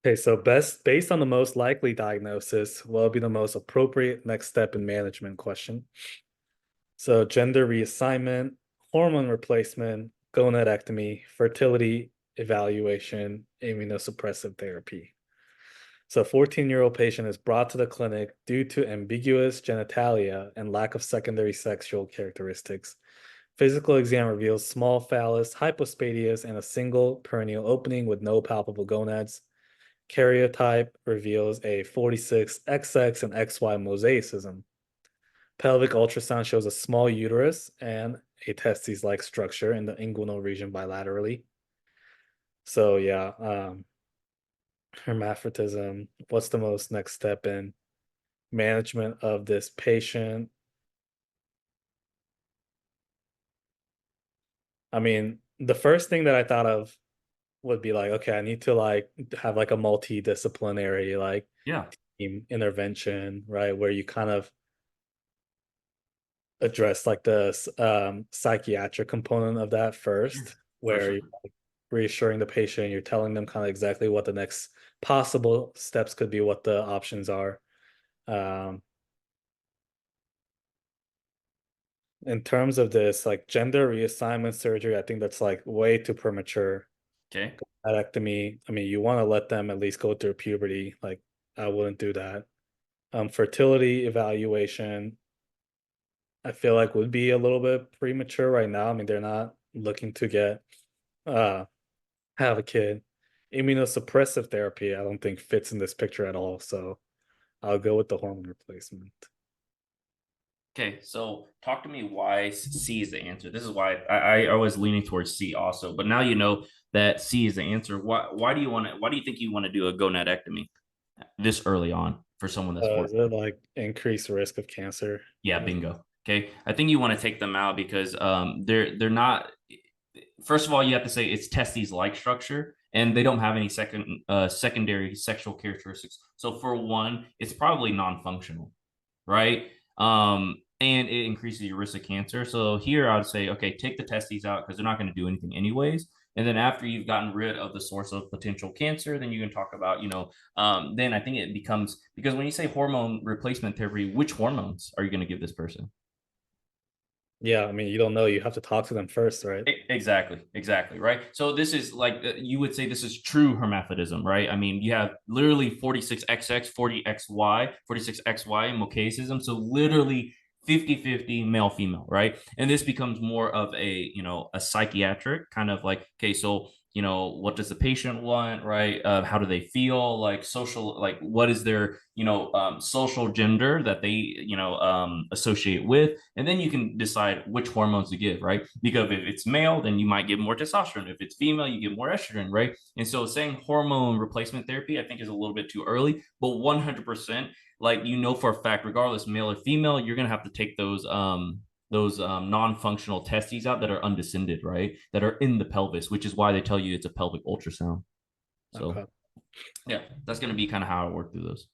Okay, so based on the most likely diagnosis, what would be the most appropriate next step in management question? So gender reassignment, hormone replacement, gonadectomy, fertility evaluation, immunosuppressive therapy. So 14-year-old patient is brought to the clinic due to ambiguous genitalia and lack of secondary sexual characteristics. Physical exam reveals small phallus, hypospadias, and a single perineal opening with no palpable gonads. Karyotype reveals a 46XX and XY mosaicism. Pelvic ultrasound shows a small uterus and a testes-like structure in the inguinal region bilaterally. So yeah, hermaphroditism. What's the most next step in management of this patient? I mean, the first thing that I thought of would be like, okay, I need to like have like a multidisciplinary like Yeah, team intervention, right? Where you kind of address like the psychiatric component of that sure, first, for where sure. you're like reassuring the patient, you're telling them kind of exactly what the next possible steps could be, what the options are. Um, in terms of this, like gender reassignment surgery, I think that's like way too premature. Okay. Gonadectomy, I mean, you want to let them at least go through puberty. Like, I wouldn't do that. Fertility evaluation, I feel like would be a little bit premature right now. I mean, they're not looking to get uh have a kid. Immunosuppressive therapy, I don't think fits in this picture at all. So I'll go with the hormone replacement. Okay, so talk to me why C is the answer. This is why I was leaning towards C also, but now you know that C is the answer. Why do you want to? Why do you think you want to do a gonadectomy this early on for someone that's Is 14? it like increased risk of cancer? Yeah, bingo. Okay, I think you want to take them out because they're not. First of all, you have to say it's testes like structure, and they don't have any secondary sexual characteristics. So for one, it's probably non-functional, right? And it increases your risk of cancer. So here I would say, okay, take the testes out because they're not going to do anything anyways. And then after you've gotten rid of the source of potential cancer, then you can talk about, then I think it becomes because when you say hormone replacement therapy, which hormones are you going to give this person? Yeah, I mean, you don't know. You have to talk to them first, right? Exactly, right? So this is like you would say this is true hermaphrodism, right? I mean, you have literally 46XX, 40XY, 46XY mosaicism. So literally 50-50 male female, right? And this becomes more of a psychiatric kind of like, okay, so what does the patient want, right? How do they feel, like social, like what is their social gender that they associate with, and then you can decide which hormones to give, right? Because if it's male, then you might give more testosterone. If it's female, you give more estrogen, right? And so saying hormone replacement therapy, I think is a little bit too early, but 100%, like for a fact, regardless male or female, you're gonna have to take those non-functional testes out that are undescended, right? That are in the pelvis, which is why they tell you it's a pelvic ultrasound. So Okay. yeah, that's gonna be kind of how I work through those.